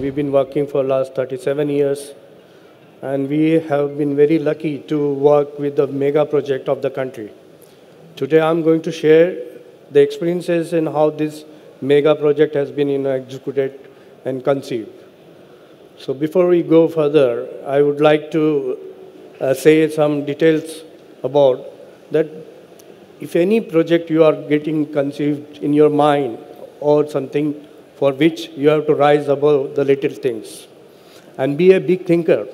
we've been working for last 37 years, and we have been very lucky to work with the mega project of the country. Today, I'm going to share the experiences and how this mega project has been executed and conceived. So before we go further, I would like to say some details about that. If any project you are getting conceived in your mind or something for which you have to rise above the little things and be a big thinker.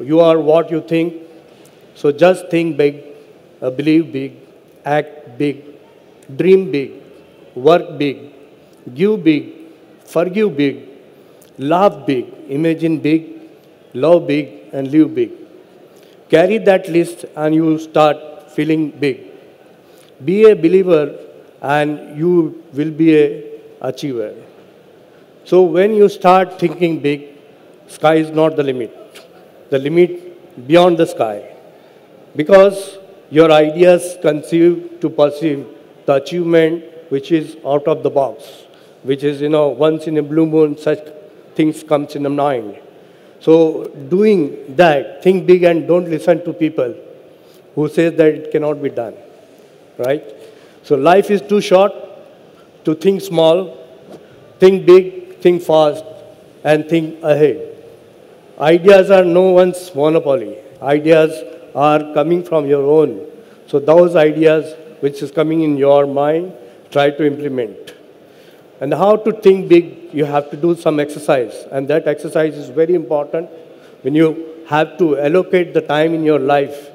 You are what you think, so just think big, believe big, act big, dream big, work big, give big, forgive big, laugh big, imagine big, love big, and live big. Carry that list and you will start feeling big. Be a believer and you will be a achiever. So when you start thinking big, sky is not the limit. The limit beyond the sky. Because your ideas conceive to perceive the achievement which is out of the box, which is, once in a blue moon, such things comes in the mind. So doing that, think big and don't listen to people who says that it cannot be done, right? So life is too short to think small, think big, think fast, and think ahead. Ideas are no one's monopoly. Ideas are coming from your own. So those ideas which is coming in your mind, try to implement. And how to think big, you have to do some exercise. And that exercise is very important when you have to allocate the time in your life.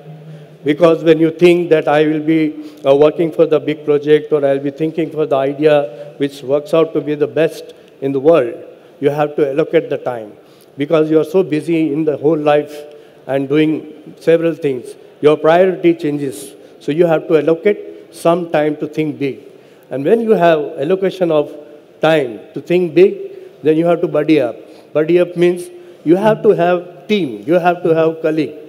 Because when you think that I will be working for the big project or I'll be thinking for the idea which works out to be the best in the world, you have to allocate the time. Because you are so busy in the whole life and doing several things, your priority changes. So you have to allocate some time to think big. And when you have allocation of time to think big, then you have to buddy up. Buddy up means you have to have team, you have to have colleague.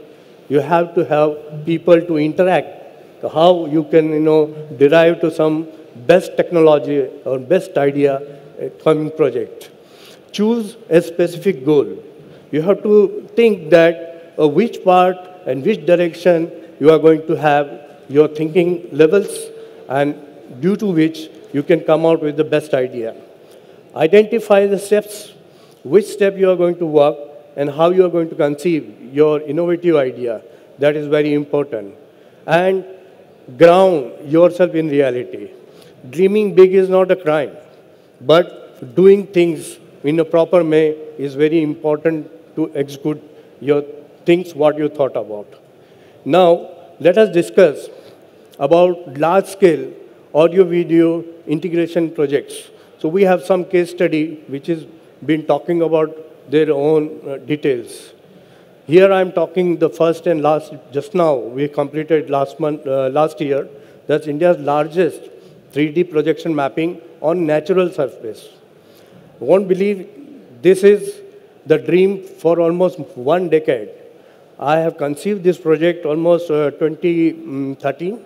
You have to have people to interact, how you can, derive to some best technology or best idea coming project. Choose a specific goal. You have to think that which part and which direction you are going to have your thinking levels and due to which you can come out with the best idea. Identify the steps, which step you are going to work, and how you are going to conceive your innovative idea. That is very important. And ground yourself in reality. Dreaming big is not a crime, but doing things in a proper way is very important to execute your things what you thought about. Now, let us discuss about large-scale audio-video integration projects. So we have some case study which has been talking about their own details. Here I'm talking the first and last, just now, we completed last year. That's India's largest 3D projection mapping on natural surface. You won't believe this is the dream for almost 1 decade. I have conceived this project almost 2013,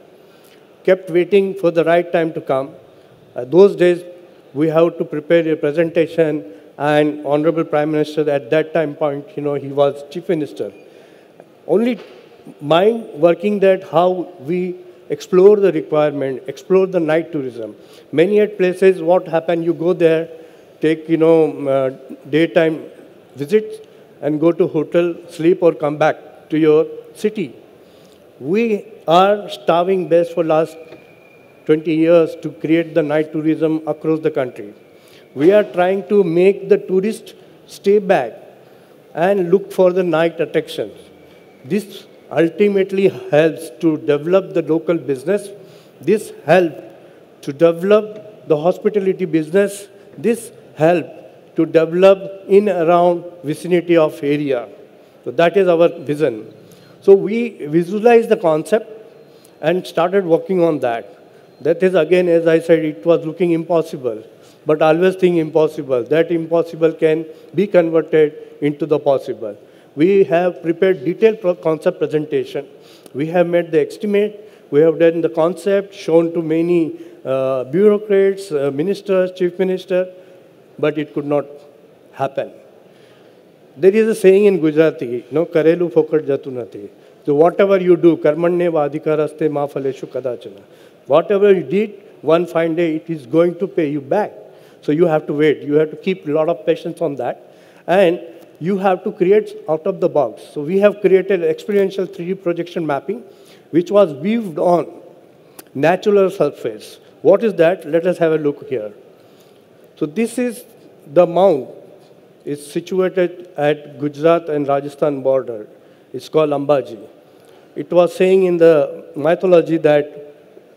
kept waiting for the right time to come. Those days, we have to prepare a presentation and Honorable Prime Minister at that time point, he was Chief Minister. Only mind working that how we explore the requirement, explore the night tourism. Many at places, what happened, you go there, take, daytime visits and go to hotel, sleep or come back to your city. We are starving best for last 20 years to create the night tourism across the country. We are trying to make the tourists stay back and look for the night attractions. This ultimately helps to develop the local business. This helps to develop the hospitality business. This helps to develop in around vicinity of area. So that is our vision. So we visualized the concept and started working on that. That is again, as I said, it was looking impossible. But always think impossible. That impossible can be converted into the possible. We have prepared detailed concept presentation. We have made the estimate. We have done the concept, shown to many bureaucrats, ministers, chief minister, but it could not happen. There is a saying in Gujarati, no, karelu fokat jatu nathi. So whatever you do, karmanne vadhikaraste ma phaleshu kadachana. Whatever you did, one fine day it is going to pay you back. So you have to wait. You have to keep a lot of patience on that. And you have to create out of the box. So we have created experiential 3D projection mapping, which was weaved on natural surface. What is that? Let us have a look here. So this is the mount. It's situated at Gujarat and Rajasthan border. It's called Ambaji. It was saying in the mythology that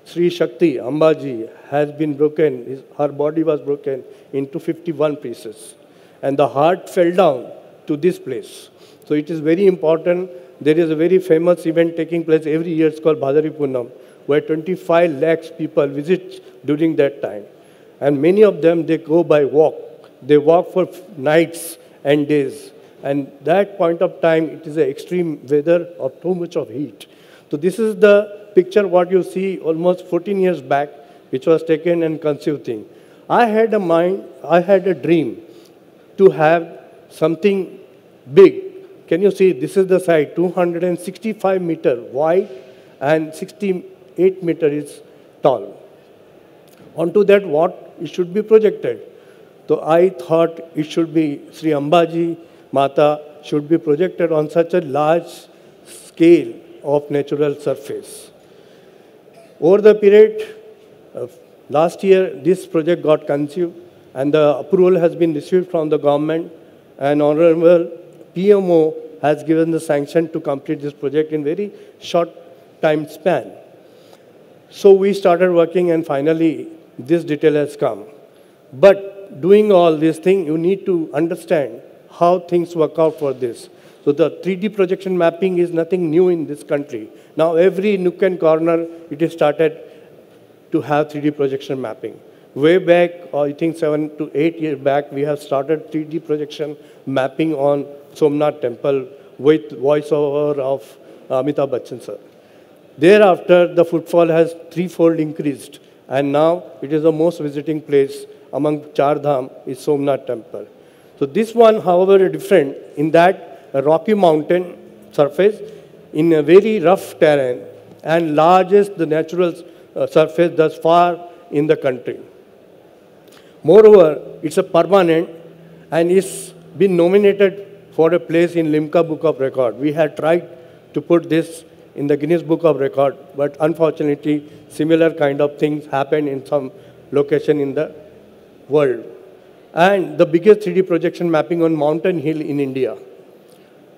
Sri Shakti, Ambaji, has been broken. Her body was broken into 51 pieces. And the heart fell down to this place. So it is very important. There is a very famous event taking place every year. It's called Bhadari Punam, where 25 lakhs people visit during that time. And many of them, they go by walk. They walk for nights and days. And that point of time, it is an extreme weather of too much of heat. So this is the picture what you see almost 14 years back, which was taken and conceived thing. I had a dream to have something big. Can you see, this is the site, 265 meter wide and 68 meter is tall. Onto that, what it should be projected? So I thought it should be Sri Ambaji Mata should be projected on such a large scale of natural surface. Over the period of last year, this project got conceived and the approval has been received from the government, and Honorable PMO has given the sanction to complete this project in very short time span. So we started working and finally this detail has come. But doing all these things, you need to understand how things work out for this. So the 3D projection mapping is nothing new in this country. Now every nook and corner, it is started to have 3D projection mapping. Way back, I think 7 to 8 years back, we have started 3D projection mapping on Somnath temple with voiceover of Amitabh Bachchan sir. Thereafter, the footfall has threefold increased, and now it is the most visiting place among Char Dham is Somnath temple. So this one, however, is different in that a rocky mountain surface in a very rough terrain and largest the natural surface thus far in the country. Moreover, it's a permanent and it's been nominated for a place in Limca Book of Record. We had tried to put this in the Guinness Book of Record, but unfortunately, similar kind of things happen in some location in the world. And the biggest 3D projection mapping on mountain hill in India.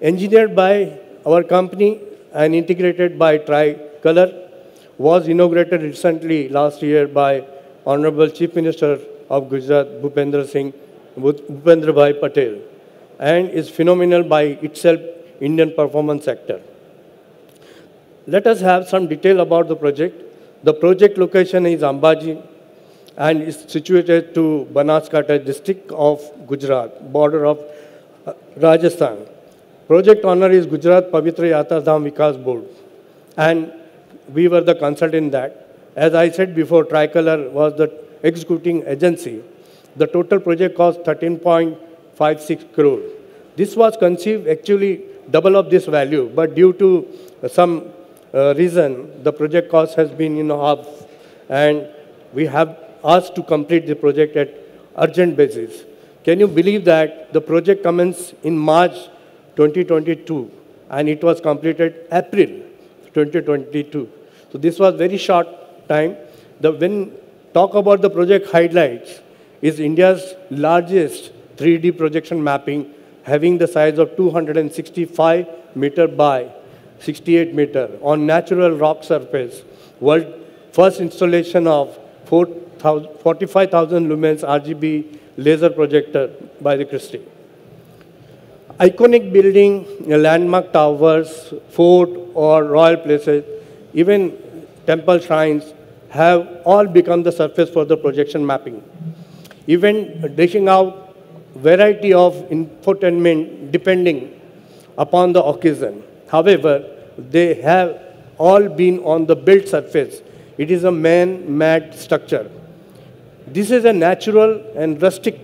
Engineered by our company and integrated by Tricolor, was inaugurated recently last year by Honorable Chief Minister of Gujarat, Bhupendra Bhai Patel, and is phenomenal by itself Indian performance sector. Let us have some detail about the project. The project location is Ambaji and is situated to Banaskantha district of Gujarat, border of Rajasthan. Project owner is Gujarat Pavitra Yatra Dham Vikas Board, and we were the consultant in that. As I said before, Tricolor was the executing agency. The total project cost 13.56 crore. This was conceived actually double of this value, but due to some reason, the project cost has been half, and we have asked to complete the project at urgent basis. Can you believe that the project commenced in March 2022 and it was completed April 2022. So this was very short time. When talk about the project highlights, is India's largest 3D projection mapping having the size of 265 meter by 68 meter on natural rock surface. World first installation of 45,000 lumens RGB laser projector by the Christie. Iconic building, landmark towers, fort or royal places, even temple shrines have all become the surface for the projection mapping. Even dishing out variety of infotainment depending upon the occasion. However, they have all been on the built surface. It is a man-made structure. This is a natural and rustic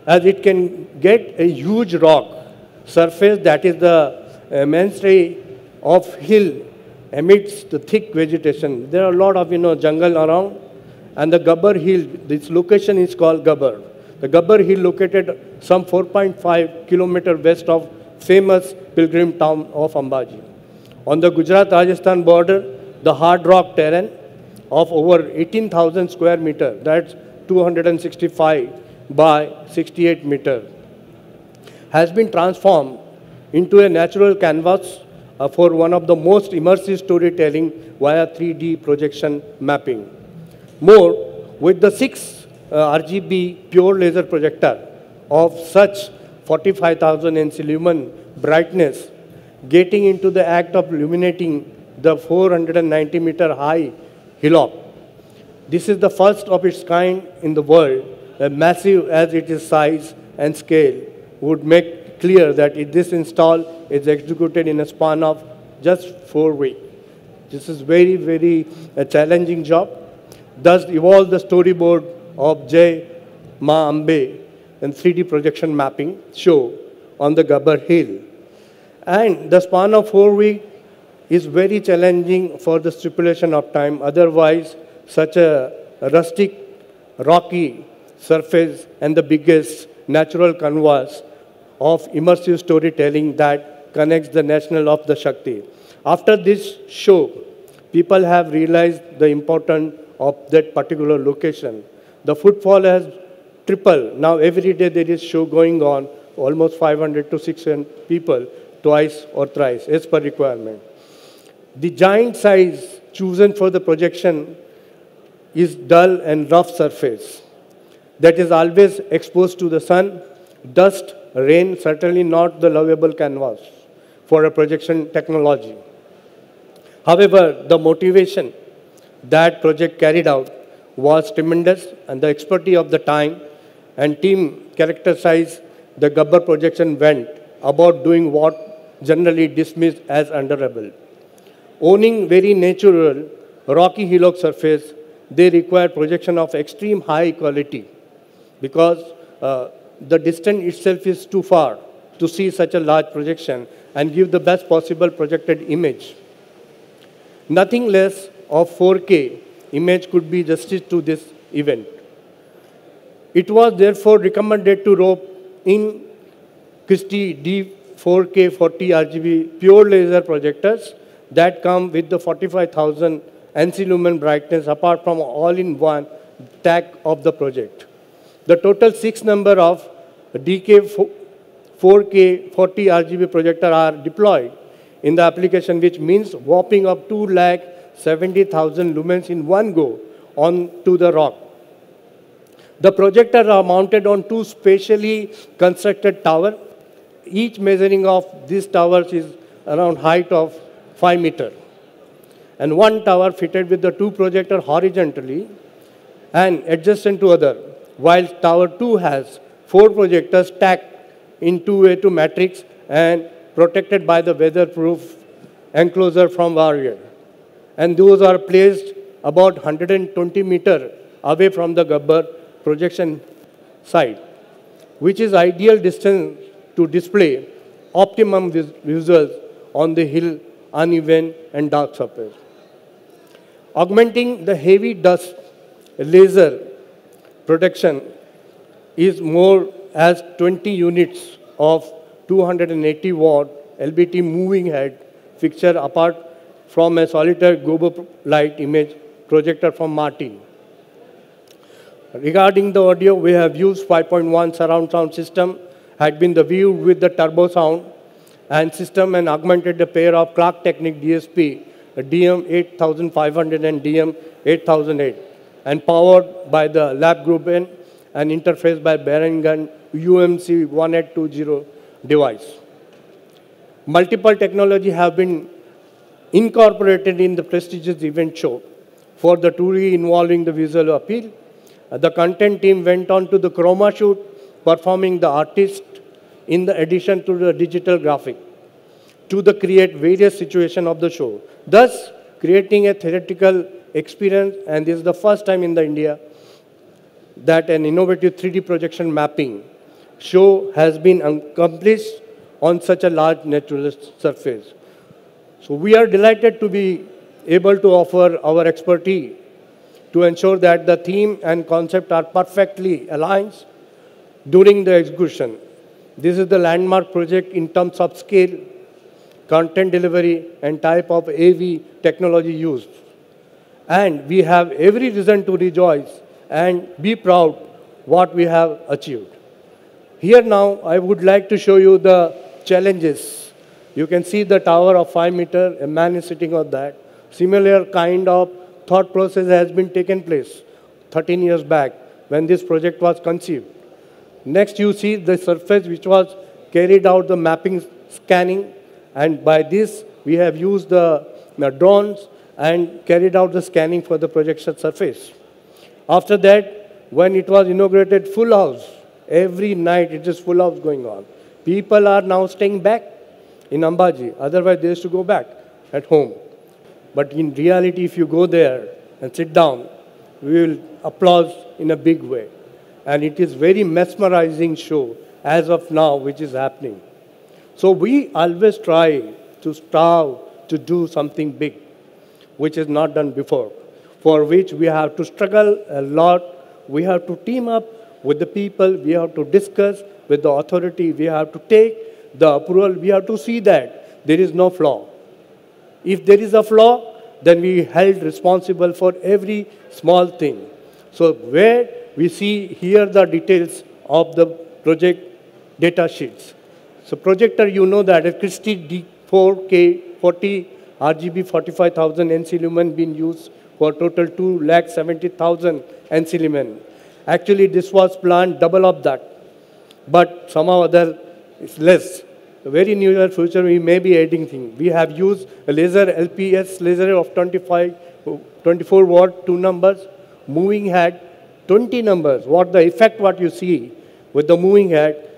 as it can get a huge rock surface that is the mainstay of hill amidst the thick vegetation. There are a lot of jungle around, and the Gabbar Hill, this location is called Gabbar. The Gabbar Hill located some 4.5 kilometers west of famous pilgrim town of Ambaji. On the Gujarat-Rajasthan border, the hard rock terrain of over 18,000 square meters, that's 265 by 68 meters, has been transformed into a natural canvas for one of the most immersive storytelling via 3D projection mapping. More, with the 6 RGB pure laser projector of such 45,000 nc lumen brightness, getting into the act of illuminating the 490-meter high hillock. This is the first of its kind in the world, massive as it is size and scale, would make clear that this install is executed in a span of just 4 weeks. This is very, very challenging job. Thus evolved the storyboard of Jai Ma Ambe and 3D projection mapping show on the Gabbar Hill. And the span of 4 weeks is very challenging for the stipulation of time. Otherwise, such a rustic, rocky surface and the biggest natural canvas of immersive storytelling that connects the national of the Shakti. After this show, people have realized the importance of that particular location. The footfall has tripled. Now every day there is show going on, almost 500 to 600 people, twice or thrice, as per requirement. The giant size chosen for the projection is dull and rough surface that is always exposed to the sun, dust, rain, certainly not the lovable canvas for a projection technology. However, the motivation that project carried out was tremendous, and the expertise of the time and team characterized the Gabbar projection went about doing what generally dismissed as underable. Owning very natural rocky hillock surface, they require projection of extreme high quality because the distance itself is too far to see such a large projection and give the best possible projected image. Nothing less of 4K image could be justice to this event. It was therefore recommended to rope in Christie D4K 40 RGB pure laser projectors that come with the 45,000 NC lumen brightness apart from all-in-one tag of the project. The total 6 number of DK 4K 40 RGB projector are deployed in the application, which means whopping up 270,000 lumens in one go onto the rock. The projectors are mounted on 2 specially constructed towers. Each measuring of these towers is around height of 5 meters. And one tower fitted with the 2 projectors horizontally and adjacent to other, while tower 2 has 4 projectors stacked in 2A2 matrix and protected by the weatherproof enclosure from barrier. And those are placed about 120 meters away from the Gabbar projection site, which is ideal distance to display optimum visuals on the hill, uneven and dark surface. Augmenting the heavy dust laser protection is more as 20 units of 280 watt LBT moving head fixture apart from a solitary gobo light image projector from Martin. Regarding the audio, we have used 5.1 surround sound system, had been the view with the turbo sound and system and augmented the pair of Clark Technic DSP, DM8500 and DM8008, and powered by the lab group N and interfaced by Behringer UMC 1820 device. Multiple technology have been incorporated in the prestigious event show for the truly involving the visual appeal. The content team went on to the chroma shoot, performing the artist in the addition to the digital graphic to the create various situations of the show, thus creating a theatrical experience. And this is the first time in the India that an innovative 3D projection mapping show has been accomplished on such a large natural surface. So we are delighted to be able to offer our expertise to ensure that the theme and concept are perfectly aligned during the execution. This is the landmark project in terms of scale, content delivery, and type of AV technology used. And we have every reason to rejoice and be proud what we have achieved. Here now, I would like to show you the challenges. You can see the tower of 5 meters, a man is sitting on that. Similar kind of thought process has been taken place 13 years back when this project was conceived. Next, you see the surface which was carried out the mapping scanning, and by this we have used the drones and carried out the scanning for the projection surface. After that, when it was inaugurated, full house, every night it is full house going on. People are now staying back in Ambaji, otherwise they used to go back at home. But in reality, if you go there and sit down, we will applaud in a big way. And it is very mesmerizing show as of now which is happening. So we always try to strive to do something big, which is not done before, for which we have to struggle a lot. We have to team up with the people. We have to discuss with the authority. We have to take the approval. We have to see that there is no flaw. If there is a flaw, then we held responsible for every small thing. So where we see here the details of the project data sheets. So projector, you know that a Christie D4K 40 RGB 45,000 NC lumen being used for total 2,70,000 NC lumen. Actually, this was planned double of that, but somehow other is less. The very near future, we may be adding things. We have used a laser LPS laser of 24 watt, 2 numbers, moving head, 20 numbers. What the effect what you see with the moving head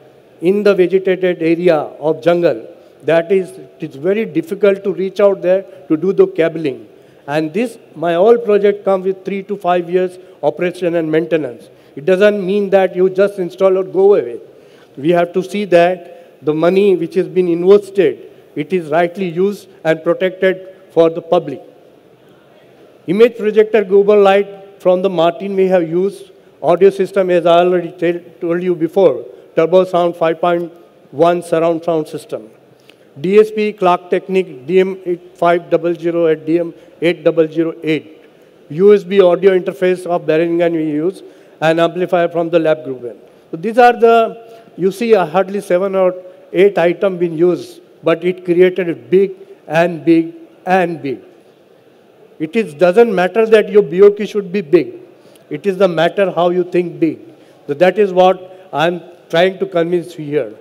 in the vegetated area of jungle, that is, it's very difficult to reach out there to do the cabling. And this, my whole project comes with 3 to 5 years operation and maintenance. It doesn't mean that you just install or go away. We have to see that the money which has been invested, it is rightly used and protected for the public. Image projector global light from the Martin we have used. Audio system, as I already told you before, turbo sound 5.1 surround sound system. DSP clock technique DM8500 at DM8008. USB audio interface of Behringer we use, and amplifier from the lab group. So these are the, you see hardly 7 or 8 items being used, but it created a big and big and big. It doesn't matter that your BOQ should be big. It is the matter how you think big. So that is what I'm trying to convince you here.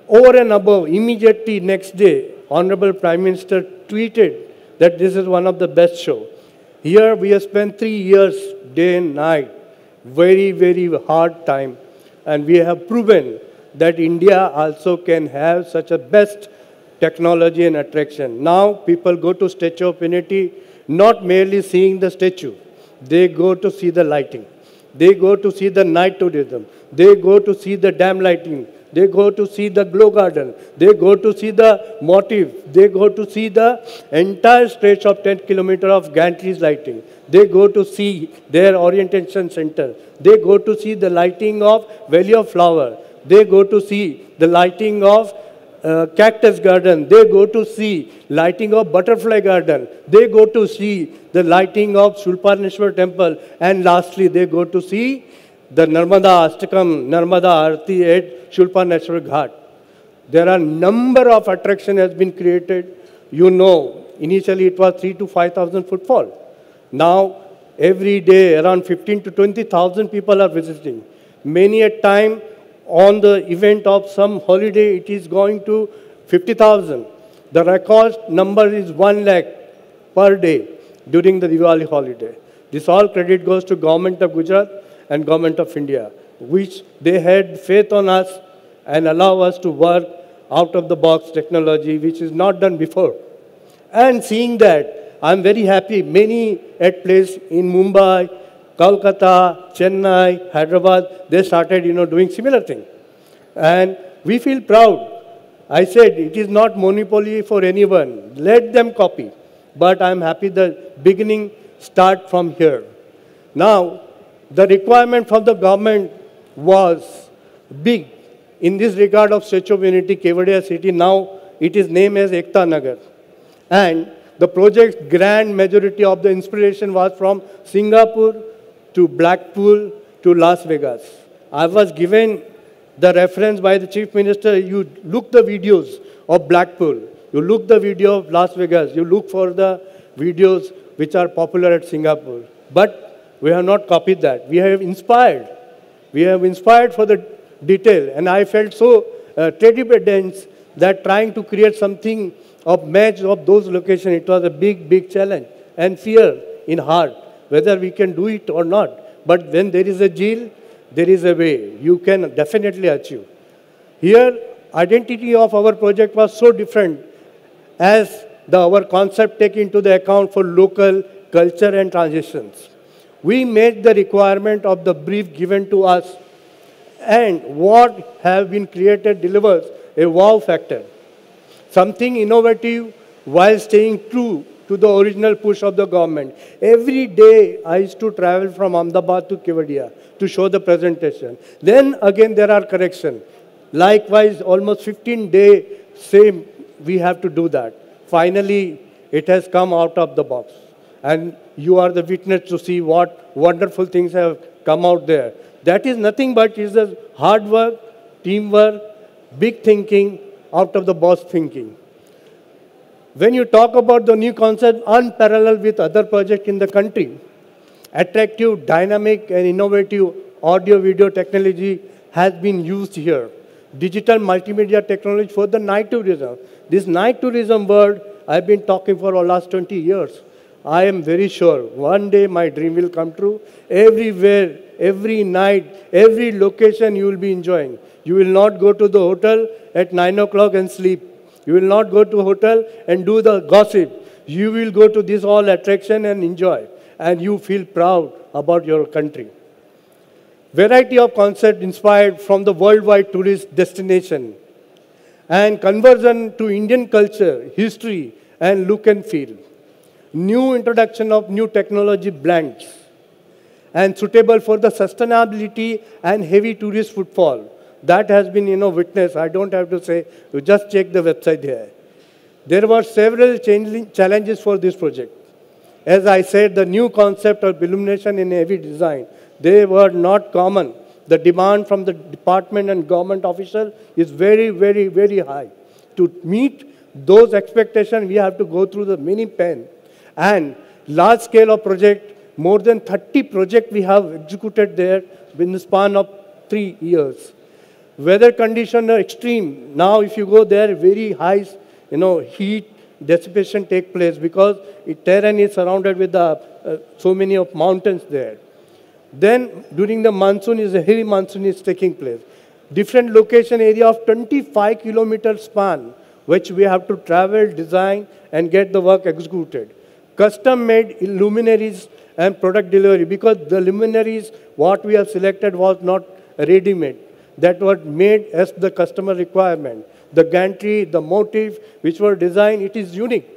Over and above, immediately next day, Honorable Prime Minister tweeted that this is one of the best shows. Here we have spent 3 years, day and night, very, very hard time, and we have proven that India also can have such a best technology and attraction. Now people go to Statue of Unity, not merely seeing the statue. They go to see the lighting. They go to see the night tourism. They go to see the dam lighting. They go to see the glow garden. They go to see the motif. They go to see the entire stretch of 10 kilometers of gantries lighting. They go to see their orientation center. They go to see the lighting of Valley of Flower. They go to see the lighting of cactus garden. They go to see lighting of butterfly garden. They go to see the lighting of Shulpaneshwar temple. And lastly, they go to see the Narmada Ashtakam, Narmada Arti at Shulpaneshwar Ghat. There are number of attraction has been created. You know, initially it was 3 to 5,000 footfall. Now, every day around 15 to 20,000 people are visiting. Many a time on the event of some holiday, it is going to 50,000. The record number is 1 lakh per day during the Diwali holiday. This all credit goes to Government of Gujarat and Government of India, which they had faith on us and allow us to work out of the box technology, which is not done before. And seeing that, I'm very happy. Many at place in Mumbai, Kolkata, Chennai, Hyderabad, they started, doing similar thing. And we feel proud. I said, it is not monopoly for anyone. Let them copy. But I'm happy the beginning start from here. Now, the requirement from the government was big. In this regard of Statue of Unity, Kevadia city, now it is named as Ekta Nagar. And the project's grand majority of the inspiration was from Singapore to Blackpool to Las Vegas. I was given the reference by the Chief Minister, you look the videos of Blackpool, you look the video of Las Vegas, you look for the videos which are popular at Singapore. But we have not copied that. We have inspired. We have inspired for the detail. And I felt so trepidant that trying to create something of match of those locations, it was a big, big challenge. And fear in heart, whether we can do it or not. But when there is a zeal, there is a way. You can definitely achieve. Here, identity of our project was so different as our concept take into the account for local culture and transitions. We made the requirement of the brief given to us, and what have been created delivers a wow factor. Something innovative while staying true to the original push of the government. Every day I used to travel from Ahmedabad to Kevadia to show the presentation. Then again there are corrections. Likewise, almost 15 days, same, we have to do that. Finally, it has come out of the box. And you are the witness to see what wonderful things have come out there. That is nothing but is the hard work, teamwork, big thinking, out of the box thinking. When you talk about the new concept, unparalleled with other projects in the country, attractive, dynamic, and innovative audio-video technology has been used here. Digital multimedia technology for the night tourism. This night tourism word, I've been talking for the last 20 years. I am very sure one day my dream will come true. Everywhere, every night, every location you will be enjoying. You will not go to the hotel at 9 o'clock and sleep. You will not go to a hotel and do the gossip. You will go to this all attraction and enjoy. And you feel proud about your country. Variety of concept inspired from the worldwide tourist destination. And conversion to Indian culture, history, and look and feel. New introduction of new technology blends. And suitable for the sustainability and heavy tourist footfall. That has been, witnessed. I don't have to say, you just check the website here. There were several challenges for this project. As I said, the new concept of illumination in heavy design, they were not common. The demand from the department and government official is very, very, very high. To meet those expectations, we have to go through the many pen. And large scale of project, more than 30 projects we have executed there in the span of 3 years. Weather conditions are extreme. Now, if you go there, very high, heat, dissipation take place because terrain is surrounded with so many of mountains there. Then, during the monsoon, a heavy monsoon is taking place. Different location area of 25 kilometer span, which we have to travel, design, and get the work executed. Custom-made luminaries and product delivery, because the luminaries, what we have selected was not ready-made. That was made as the customer requirement. The gantry, the motif, which were designed, it is unique.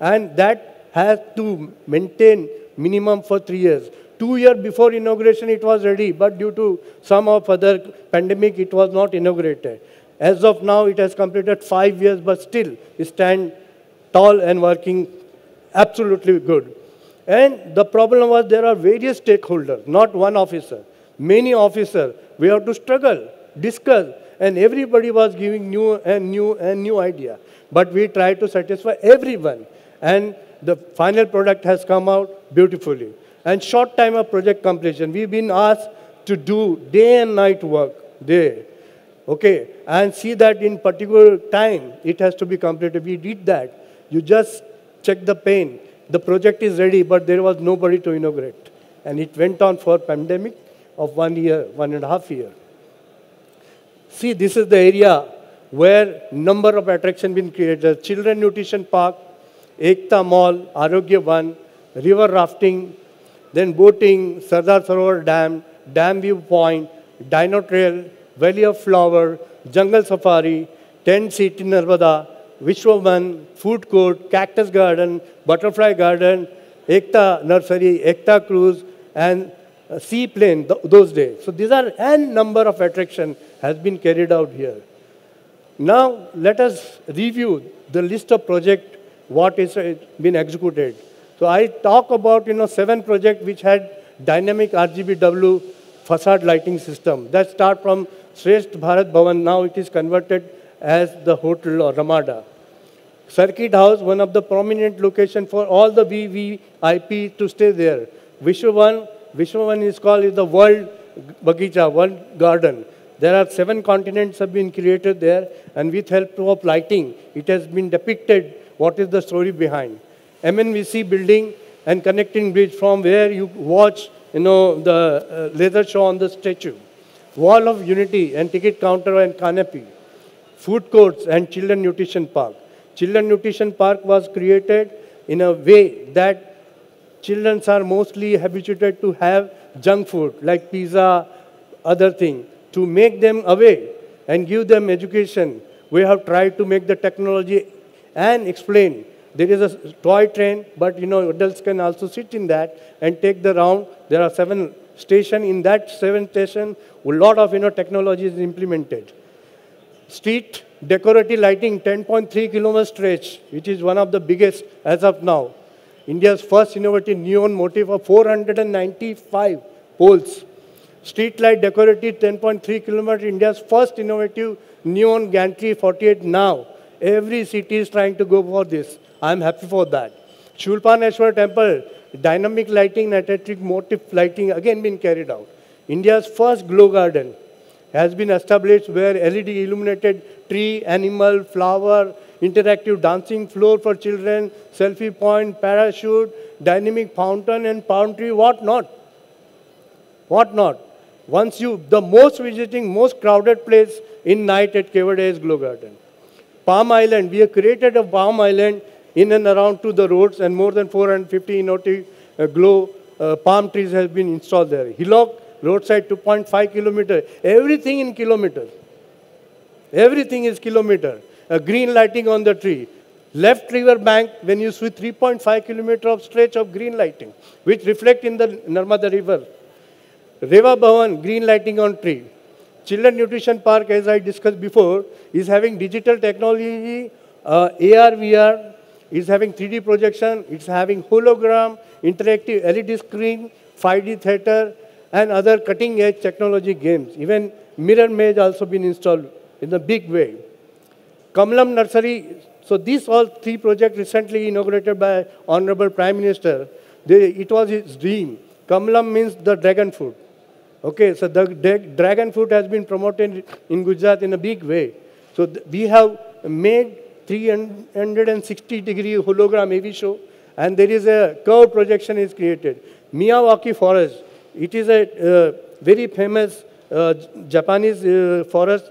And that has to maintain minimum for 3 years. 2 years before inauguration, it was ready, but due to some of other pandemic, it was not inaugurated. As of now, it has completed 5 years, but still stand tall and working absolutely good. And the problem was there are various stakeholders, not one officer, many officers. We have to struggle, discuss, and everybody was giving new idea. But we tried to satisfy everyone, and the final product has come out beautifully. And short time of project completion, we've been asked to do day and night work there. Okay, and see that in particular time, it has to be completed. We did that. You just check the pane. The project is ready, but there was nobody to inaugurate. And it went on for pandemic of 1 year, 1.5 years. See, this is the area where number of attractions been created. Children Nutrition Park, Ekta Mall, Arogya One, river rafting, then boating, Sardar Sarovar Dam, Dam View Point, Dino Trail, Valley of Flower, Jungle Safari, Tent City Narmada, Vishwavan, Food Court, Cactus Garden, Butterfly Garden, Ekta Nursery, Ekta Cruise, and Seaplane those days. So these are n number of attractions has been carried out here. Now let us review the list of projects what is been executed. So I talk about 7 projects which had dynamic RGBW facade lighting system. That start from Shrestha Bharat Bhavan. Now it is converted as the hotel or Ramada. Circuit House, one of the prominent location for all the VVIP to stay there. Vishwavan is called the World Bagicha, World Garden. There are 7 continents have been created there, and with help of lighting, it has been depicted what is the story behind. MNVC building and connecting bridge from where you watch, the laser show on the statue. Wall of Unity and ticket counter and canopy. Food courts and children nutrition park. Children nutrition park was created in a way that children are mostly habituated to have junk food like pizza, other things. To make them away and give them education, we have tried to make the technology and explain. There is a toy train, but adults can also sit in that and take the round. There are 7 stations. In that 7 stations, a lot of technology is implemented. Street decorative lighting, 10.3 kilometer stretch, which is one of the biggest as of now. India's first innovative neon motif of 495 poles. Street light decorative 10.3 kilometer, India's first innovative neon gantry 48 now. Every city is trying to go for this. I'm happy for that. Shulpaneshwar temple, dynamic lighting, electric motif lighting again been carried out. India's first glow garden has been established where LED illuminated tree, animal, flower, interactive dancing floor for children, selfie point, parachute, dynamic fountain and palm tree, what not? What not? The most visiting, most crowded place in night at Kevada is Glow Garden. Palm Island, we have created a Palm Island in and around to the roads and more than 450 innovative glow palm trees have been installed there. Hillock, roadside 2.5 kilometer, everything in kilometers. Everything is kilometer. Green lighting on the tree. Left river bank, when you see 3.5 kilometer of stretch of green lighting, which reflect in the Narmada river. Reva Bhavan, green lighting on tree. Children Nutrition Park, as I discussed before, is having digital technology, AR, VR, is having 3D projection, it's having hologram, interactive LED screen, 5D theater, and other cutting-edge technology games. Even mirror maze also been installed in a big way. Kamalam Nursery, so these all 3 projects recently inaugurated by Honorable Prime Minister. It was his dream. Kamalam means the dragon fruit. Okay, so the dragon fruit has been promoted in Gujarat in a big way. So we have made 360-degree hologram AV show, and there is a curved projection is created. Miyawaki forest, it is a very famous Japanese forest,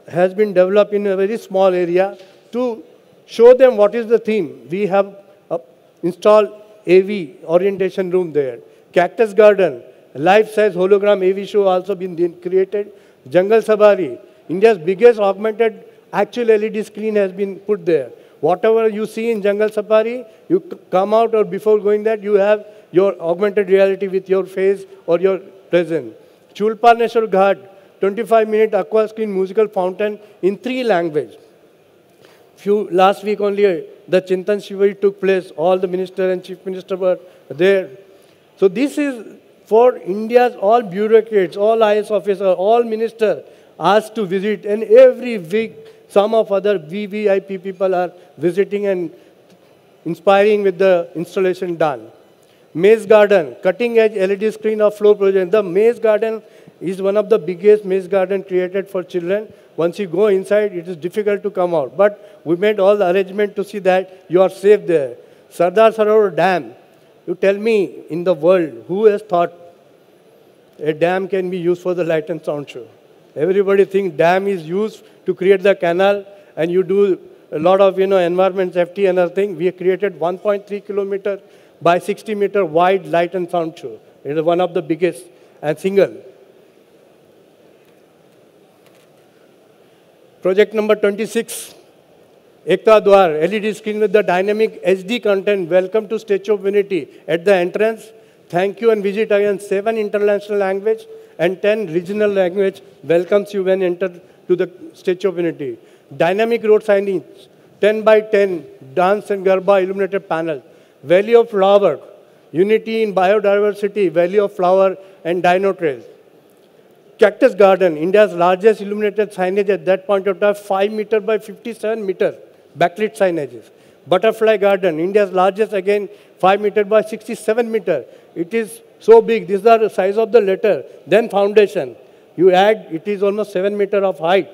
has been developed in a very small area. To show them what is the theme, we have installed AV orientation room there. Cactus garden, life-size hologram AV show also been created. Jungle Safari, India's biggest augmented actual LED screen has been put there. Whatever you see in Jungle Safari, you come out or before going that, you have your augmented reality with your face or your presence. Chulpaneshwar Ghat, 25-minute aqua screen musical fountain in 3 languages. Last week only, the Chintan Shivari took place. All the minister and chief minister were there. So this is for India's all bureaucrats, all IS officers, all ministers asked to visit, and every week some of other VVIP people are visiting and inspiring with the installation done. Maze Garden, cutting-edge LED screen of floor project. The Maze Garden is one of the biggest maze garden created for children. Once you go inside, it is difficult to come out. But we made all the arrangement to see that you are safe there. Sardar Sarovar Dam. You tell me, in the world, who has thought a dam can be used for the light and sound show? Everybody thinks dam is used to create the canal, and you do a lot of environment safety and other thing. We have created 1.3 kilometer by 60 meter wide light and sound show. It is one of the biggest and single. Project number 26, Ekta Dwar, LED screen with the dynamic HD content. Welcome to Statue of Unity. At the entrance, thank you and visit again. 7 international language and 10 regional language welcomes you when enter to the Statue of Unity. Dynamic road signage, 10 by 10, dance and Garba illuminated panel. Valley of Flower, Unity in biodiversity, Valley of Flower and Dino Trails. Cactus Garden, India's largest illuminated signage at that point of time, 5 meter by 57 meter, backlit signages. Butterfly Garden, India's largest again, 5 meter by 67 meter. It is so big, these are the size of the letter. Then foundation, you add, it is almost 7 meter of height.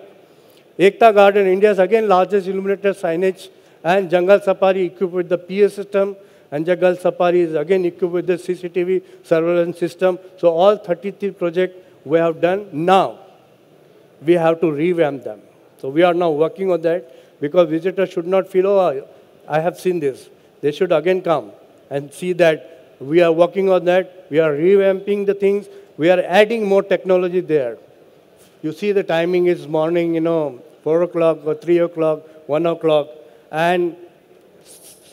Ekta Garden, India's again largest illuminated signage, and Jungle Safari equipped with the PA system, and Jungle Safari is again equipped with the CCTV surveillance system. So all 33 projects we have done. Now, we have to revamp them. So we are now working on that, because visitors should not feel, oh, I have seen this. They should again come and see that we are working on that. We are revamping the things. We are adding more technology there. You see the timing is morning, 4 o'clock or 3 o'clock, 1 o'clock. And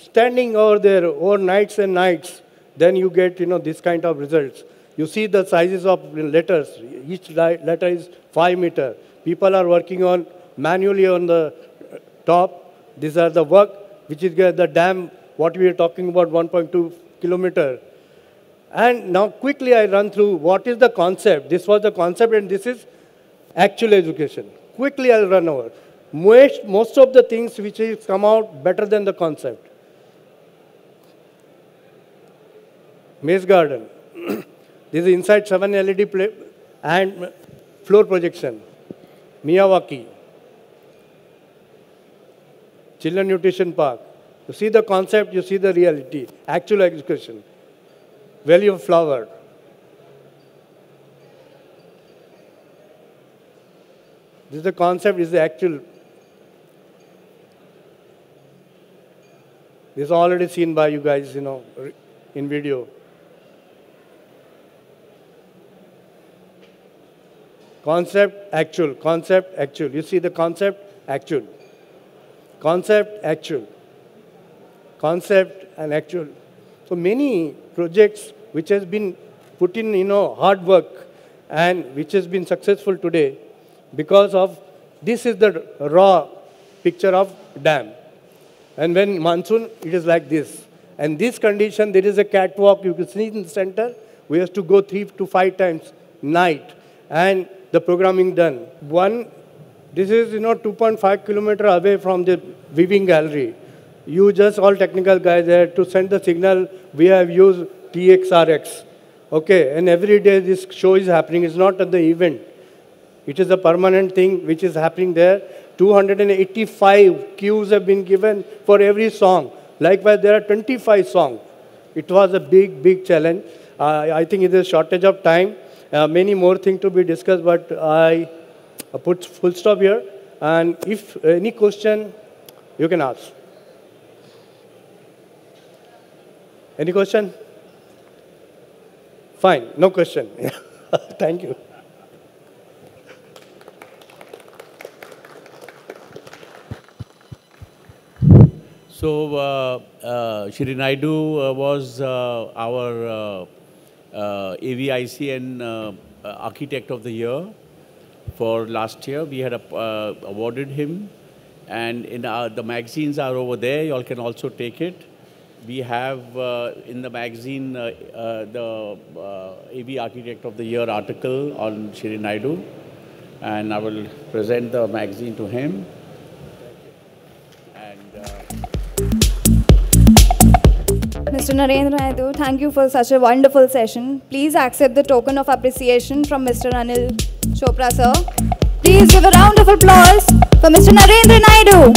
standing over there over nights and nights, then you get, this kind of results. You see the sizes of letters. Each letter is 5 meter. People are working on manually on the top. These are the work, which is the dam, what we are talking about, 1.2 kilometer. And now quickly I run through what is the concept. This was the concept, and this is actual education. Quickly I'll run over. Most of the things which has come out better than the concept. Maze Garden. This is inside 7 LED play and floor projection. Miyawaki. Children Nutrition Park. You see the concept, you see the reality. Actual execution. Valley of Flower. This is the concept, this is the actual. This is already seen by you guys, in video. Concept, actual, concept, actual. You see the concept, actual. Concept, actual. Concept and actual. So many projects which has been put in, hard work and which has been successful today because of, this is the raw picture of dam. And when monsoon, it is like this. And this condition, there is a catwalk, you can see in the center. We have to go 3 to 5 times night. And the programming done. This is 2.5 kilometer away from the weaving gallery. You just all technical guys there to send the signal. We have used TXRX. Okay, and every day this show is happening. It's not at the event. It is a permanent thing which is happening there. 285 cues have been given for every song. Likewise, there are 25 songs. It was a big, big challenge. I think it is a shortage of time. Many more things to be discussed, but I put full stop here. And if any question, you can ask. Any question? Fine, no question. Thank you. So, Shri Naidu was our AVIC and Architect of the Year for last year. We had awarded him, and in the magazines are over there. You all can also take it. We have in the magazine the AV Architect of the Year article on Shri Naidu, and I will present the magazine to him. Mr. Narendra Naidu, thank you for such a wonderful session. Please accept the token of appreciation from Mr. Anil Chopra, sir. Please give a round of applause for Mr. Narendra Naidu.